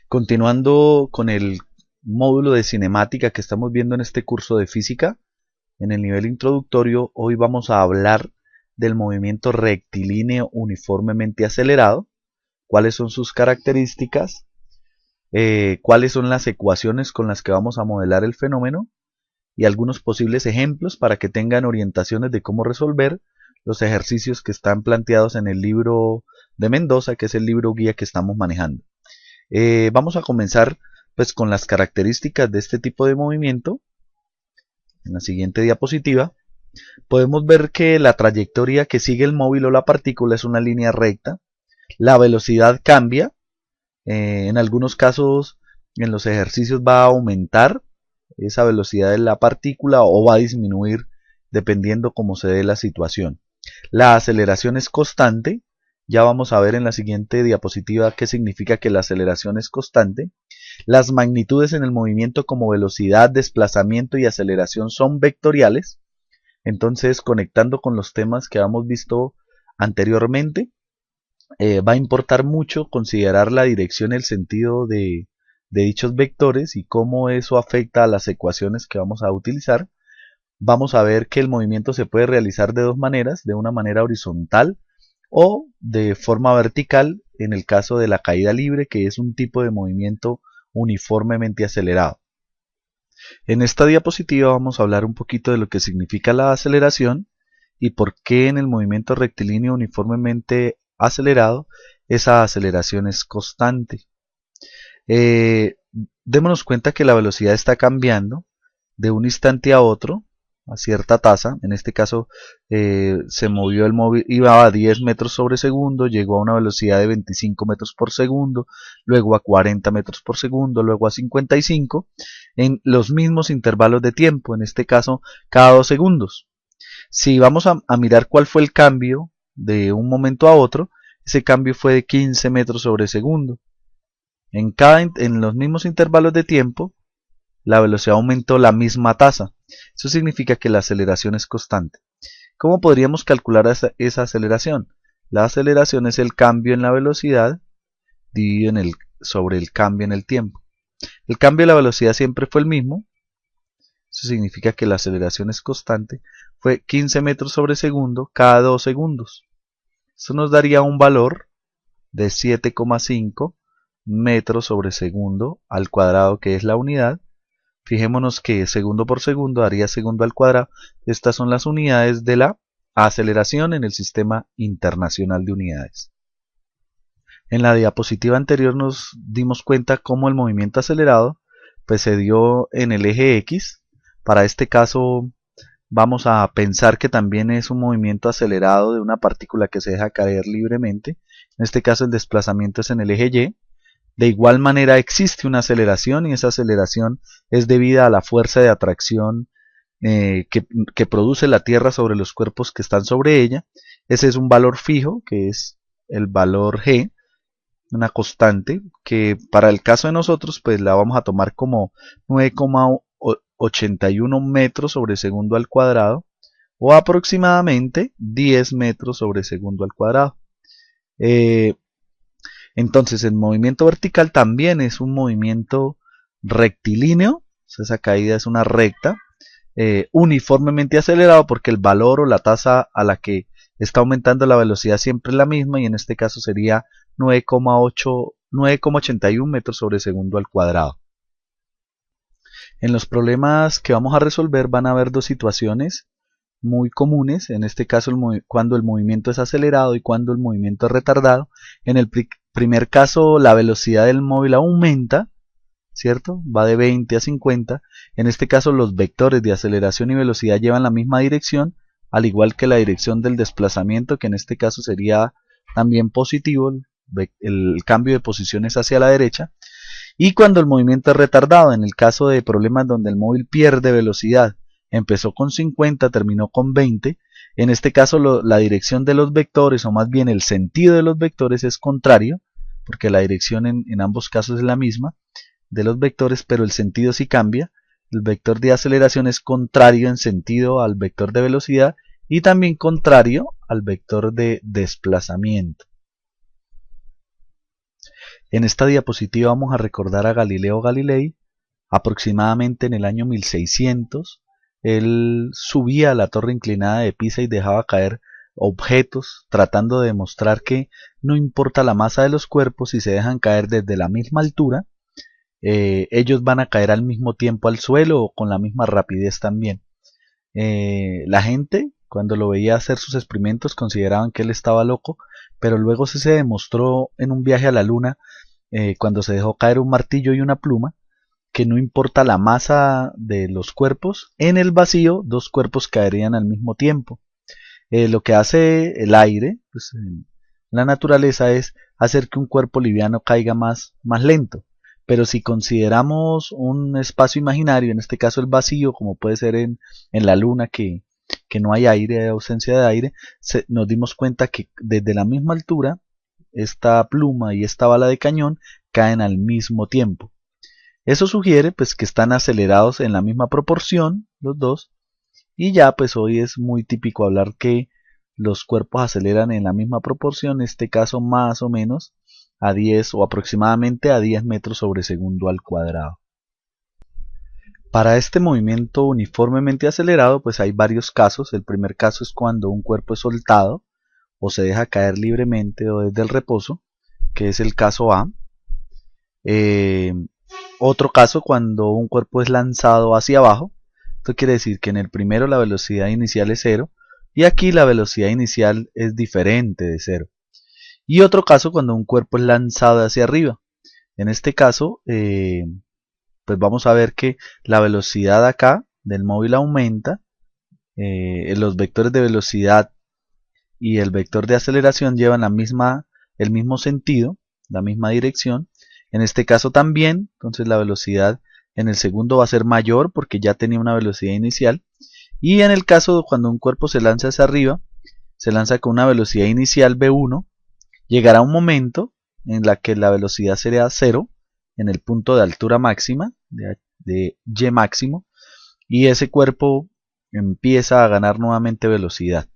Continuando con el módulo de cinemática que estamos viendo en este curso de física, en el nivel introductorio, hoy vamos a hablar del movimiento rectilíneo uniformemente acelerado, cuáles son sus características, cuáles son las ecuaciones con las que vamos a modelar el fenómeno y algunos posibles ejemplos para que tengan orientaciones de cómo resolver los ejercicios que están planteados en el libro de Mendoza, que es el libro guía que estamos manejando. Vamos a comenzar pues con las características de este tipo de movimiento. En la siguiente diapositiva podemos ver que la trayectoria que sigue el móvil o la partícula es una línea recta. La velocidad cambia. En algunos casos en los ejercicios va a aumentar esa velocidad de la partícula o va a disminuir dependiendo cómo se dé la situación. La aceleración es constante. Ya vamos a ver en la siguiente diapositiva qué significa que la aceleración es constante. Las magnitudes en el movimiento como velocidad, desplazamiento y aceleración son vectoriales. Entonces, conectando con los temas que hemos visto anteriormente, va a importar mucho considerar la dirección y el sentido de dichos vectores y cómo eso afecta a las ecuaciones que vamos a utilizar. Vamos a ver que el movimiento se puede realizar de dos maneras, de una manera horizontal o de forma vertical en el caso de la caída libre, que es un tipo de movimiento uniformemente acelerado. En esta diapositiva vamos a hablar un poquito de lo que significa la aceleración y por qué en el movimiento rectilíneo uniformemente acelerado esa aceleración es constante. Démonos cuenta que la velocidad está cambiando de un instante a otro a cierta tasa. En este caso se movió el móvil, iba a 10 metros sobre segundo, llegó a una velocidad de 25 metros por segundo, luego a 40 metros por segundo, luego a 55 en los mismos intervalos de tiempo, en este caso cada 2 segundos. Si vamos a mirar cuál fue el cambio de un momento a otro, ese cambio fue de 15 metros sobre segundo. En los mismos intervalos de tiempo, la velocidad aumentó la misma tasa. Eso significa que la aceleración es constante. ¿Cómo podríamos calcular esa aceleración? La aceleración es el cambio en la velocidad dividido sobre el cambio en el tiempo. El cambio de la velocidad siempre fue el mismo. Eso significa que la aceleración es constante. Fue 15 metros sobre segundo cada 2 segundos. Eso nos daría un valor de 7,5 metros sobre segundo al cuadrado, que es la unidad. Fijémonos que segundo por segundo daría segundo al cuadrado. Estas son las unidades de la aceleración en el Sistema Internacional de Unidades. En la diapositiva anterior nos dimos cuenta cómo el movimiento acelerado pues se dio en el eje X. Para este caso vamos a pensar que también es un movimiento acelerado de una partícula que se deja caer libremente. En este caso el desplazamiento es en el eje Y. De igual manera existe una aceleración y esa aceleración es debida a la fuerza de atracción que produce la Tierra sobre los cuerpos que están sobre ella. Ese es un valor fijo, que es el valor G, una constante, que para el caso de nosotros pues la vamos a tomar como 9,81 metros sobre segundo al cuadrado o aproximadamente 10 metros sobre segundo al cuadrado. Entonces el movimiento vertical también es un movimiento rectilíneo, esa caída es una recta, uniformemente acelerado porque el valor o la tasa a la que está aumentando la velocidad siempre es la misma y en este caso sería 9,81 metros sobre segundo al cuadrado. En los problemas que vamos a resolver van a haber dos situaciones muy comunes, en este caso cuando el movimiento es acelerado y cuando el movimiento es retardado. En el primer caso la velocidad del móvil aumenta, ¿cierto? Va de 20 a 50. En este caso los vectores de aceleración y velocidad llevan la misma dirección, al igual que la dirección del desplazamiento, que en este caso sería también positivo, el cambio de posiciones hacia la derecha. Y cuando el movimiento es retardado, en el caso de problemas donde el móvil pierde velocidad, empezó con 50, terminó con 20, en este caso la dirección de los vectores, o más bien el sentido de los vectores es contrario, porque la dirección en ambos casos es la misma de los vectores, pero el sentido sí cambia. El vector de aceleración es contrario en sentido al vector de velocidad y también contrario al vector de desplazamiento. En esta diapositiva vamos a recordar a Galileo Galilei. Aproximadamente en el año 1600, él subía a la torre inclinada de Pisa y dejaba caer objetos, tratando de demostrar que no importa la masa de los cuerpos, si se dejan caer desde la misma altura, ellos van a caer al mismo tiempo al suelo o con la misma rapidez también. La gente, cuando lo veía hacer sus experimentos, consideraban que él estaba loco, pero luego se demostró en un viaje a la luna, cuando se dejó caer un martillo y una pluma, que no importa la masa de los cuerpos, en el vacío dos cuerpos caerían al mismo tiempo. Lo que hace el aire, pues, en la naturaleza, es hacer que un cuerpo liviano caiga más lento. Pero si consideramos un espacio imaginario, en este caso el vacío, como puede ser en la luna, que no hay aire, hay ausencia de aire, nos dimos cuenta que desde la misma altura, esta pluma y esta bala de cañón caen al mismo tiempo. Eso sugiere pues que están acelerados en la misma proporción los dos, y ya pues hoy es muy típico hablar que los cuerpos aceleran en la misma proporción, en este caso más o menos a 10 o aproximadamente a 10 metros sobre segundo al cuadrado. Para este movimiento uniformemente acelerado pues hay varios casos. El primer caso es cuando un cuerpo es soltado o se deja caer libremente o desde el reposo, que es el caso A. Otro caso cuando un cuerpo es lanzado hacia abajo. Esto quiere decir que en el primero la velocidad inicial es 0 y aquí la velocidad inicial es diferente de 0. Y otro caso cuando un cuerpo es lanzado hacia arriba. En este caso, pues vamos a ver que la velocidad acá del móvil aumenta, los vectores de velocidad y el vector de aceleración llevan el mismo sentido, la misma dirección. En este caso también, entonces la velocidad en el segundo va a ser mayor porque ya tenía una velocidad inicial. Y en el caso cuando un cuerpo se lanza hacia arriba, se lanza con una velocidad inicial v1, llegará un momento en la que la velocidad será 0 en el punto de altura máxima, de y máximo, y ese cuerpo empieza a ganar nuevamente velocidad.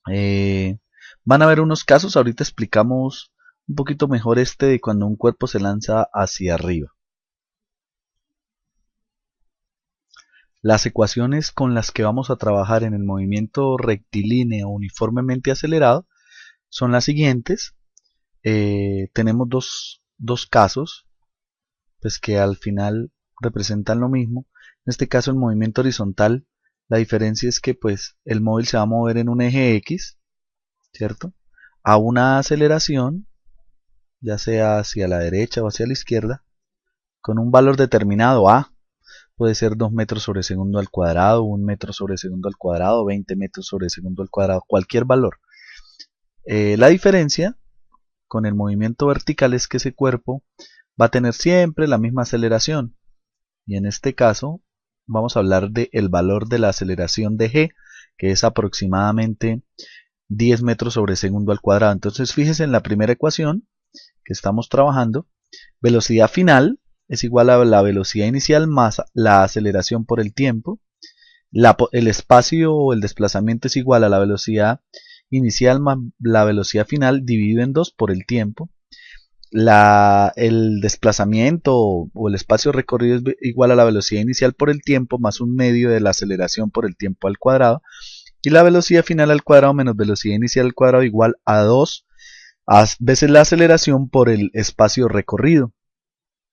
Van a haber unos casos, ahorita explicamos un poquito mejor este de cuando un cuerpo se lanza hacia arriba. Las ecuaciones con las que vamos a trabajar en el movimiento rectilíneo uniformemente acelerado son las siguientes. Tenemos dos casos pues que al final representan lo mismo. En este caso el movimiento horizontal, la diferencia es que pues el móvil se va a mover en un eje X, ¿cierto? A una aceleración, ya sea hacia la derecha o hacia la izquierda, con un valor determinado A. Puede ser 2 metros sobre segundo al cuadrado, 1 metro sobre segundo al cuadrado, 20 metros sobre segundo al cuadrado, cualquier valor. La diferencia con el movimiento vertical es que ese cuerpo va a tener siempre la misma aceleración. Y en este caso vamos a hablar del valor de la aceleración de g, que es aproximadamente 10 metros sobre segundo al cuadrado. Entonces fíjese en la primera ecuación que estamos trabajando, velocidad final es igual a la velocidad inicial más la aceleración por el tiempo. El espacio o el desplazamiento es igual a la velocidad inicial más la velocidad final dividido en 2 por el tiempo. El desplazamiento o el espacio recorrido es igual a la velocidad inicial por el tiempo más un medio de la aceleración por el tiempo al cuadrado. Y la velocidad final al cuadrado menos velocidad inicial al cuadrado igual a 2 veces la aceleración por el espacio recorrido.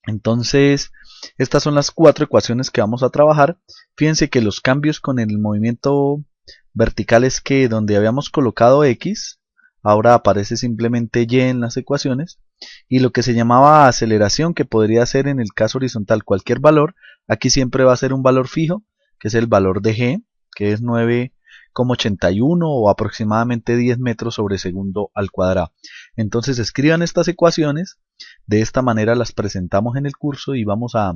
Entonces, estas son las 4 ecuaciones que vamos a trabajar. Fíjense que los cambios con el movimiento vertical es que donde habíamos colocado X, ahora aparece simplemente Y en las ecuaciones. Y lo que se llamaba aceleración, que podría ser en el caso horizontal cualquier valor, aquí siempre va a ser un valor fijo, que es el valor de G, que es 9,81 o aproximadamente 10 metros sobre segundo al cuadrado. Entonces escriban estas ecuaciones. De esta manera las presentamos en el curso y vamos a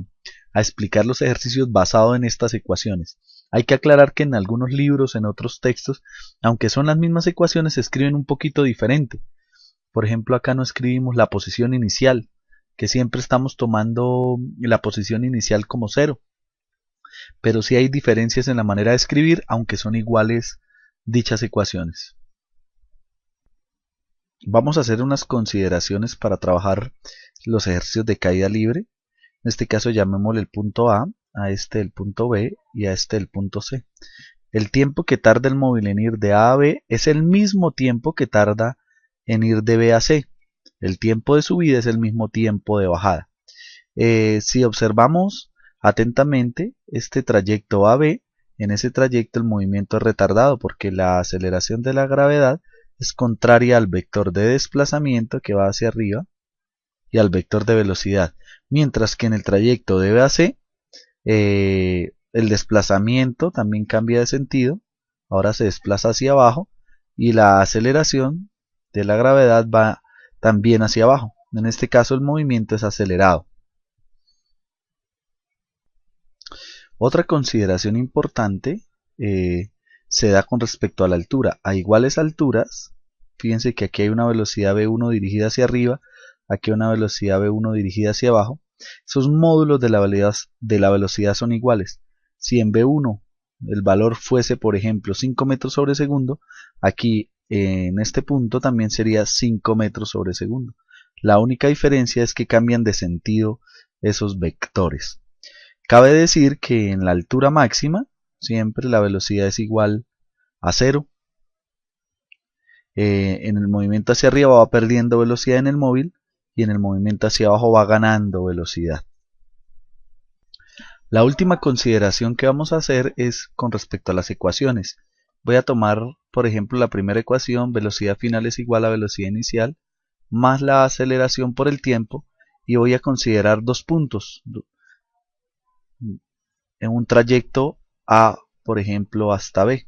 explicar los ejercicios basados en estas ecuaciones. Hay que aclarar que en algunos libros, en otros textos, aunque son las mismas ecuaciones, se escriben un poquito diferente. Por ejemplo, acá no escribimos la posición inicial, que siempre estamos tomando la posición inicial como 0. Pero sí hay diferencias en la manera de escribir, aunque son iguales dichas ecuaciones. Vamos a hacer unas consideraciones para trabajar los ejercicios de caída libre. En este caso llamémosle el punto a este el punto B y a este el punto C. El tiempo que tarda el móvil en ir de A a B es el mismo tiempo que tarda en ir de B a C. El tiempo de subida es el mismo tiempo de bajada. Si observamos atentamente este trayecto AB, en ese trayecto el movimiento es retardado porque la aceleración de la gravedad es contraria al vector de desplazamiento que va hacia arriba y al vector de velocidad, mientras que en el trayecto de B a C el desplazamiento también cambia de sentido, ahora se desplaza hacia abajo y la aceleración de la gravedad va también hacia abajo. En este caso el movimiento es acelerado. Otra consideración importante se da con respecto a la altura. A iguales alturas, fíjense que aquí hay una velocidad v1 dirigida hacia arriba, aquí hay una velocidad v1 dirigida hacia abajo. Esos módulos de la velocidad son iguales. Si en v1 el valor fuese, por ejemplo, 5 metros sobre segundo, aquí en este punto también sería 5 metros sobre segundo. La única diferencia es que cambian de sentido esos vectores. Cabe decir que en la altura máxima siempre la velocidad es igual a 0. En el movimiento hacia arriba va perdiendo velocidad en el móvil y en el movimiento hacia abajo va ganando velocidad. La última consideración que vamos a hacer es con respecto a las ecuaciones. Voy a tomar, por ejemplo, la primera ecuación, velocidad final es igual a velocidad inicial, más la aceleración por el tiempo, y voy a considerar dos puntos en un trayecto A, por ejemplo, hasta B.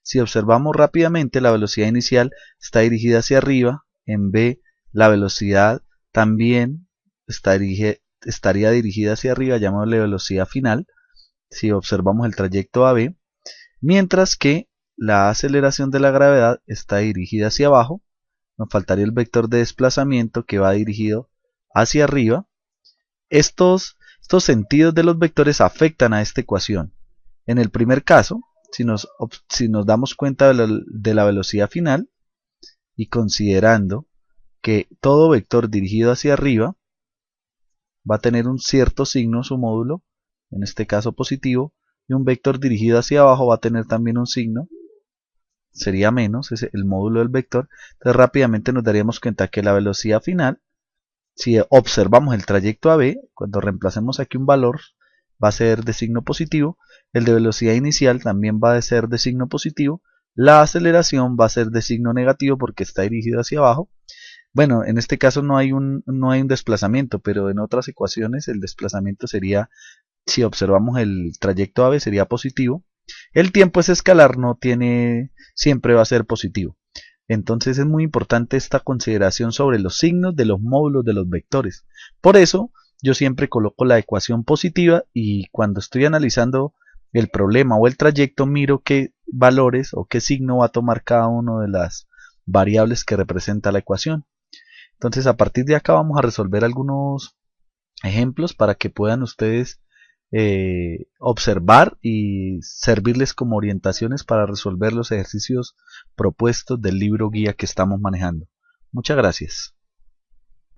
Si observamos rápidamente, la velocidad inicial está dirigida hacia arriba, en B la velocidad también estaría dirigida hacia arriba, llamémosle velocidad final, si observamos el trayecto AB, mientras que la aceleración de la gravedad está dirigida hacia abajo, nos faltaría el vector de desplazamiento que va dirigido hacia arriba. Estos sentidos de los vectores afectan a esta ecuación. En el primer caso, si nos damos cuenta de la velocidad final y considerando que todo vector dirigido hacia arriba va a tener un cierto signo su módulo, en este caso positivo, y un vector dirigido hacia abajo va a tener también un signo, sería menos, es el módulo del vector. Entonces rápidamente nos daríamos cuenta que la velocidad final, si observamos el trayecto AB, cuando reemplacemos aquí un valor, va a ser de signo positivo, el de velocidad inicial también va a ser de signo positivo, la aceleración va a ser de signo negativo porque está dirigido hacia abajo. Bueno, en este caso no hay un desplazamiento, pero en otras ecuaciones el desplazamiento sería, si observamos el trayecto AB, sería positivo. El tiempo es escalar, siempre va a ser positivo. Entonces es muy importante esta consideración sobre los signos de los módulos de los vectores. Por eso yo siempre coloco la ecuación positiva y cuando estoy analizando el problema o el trayecto miro qué valores o qué signo va a tomar cada una de las variables que representa la ecuación. Entonces a partir de acá vamos a resolver algunos ejemplos para que puedan ustedes observar y servirles como orientaciones para resolver los ejercicios propuestos del libro guía que estamos manejando. Muchas gracias.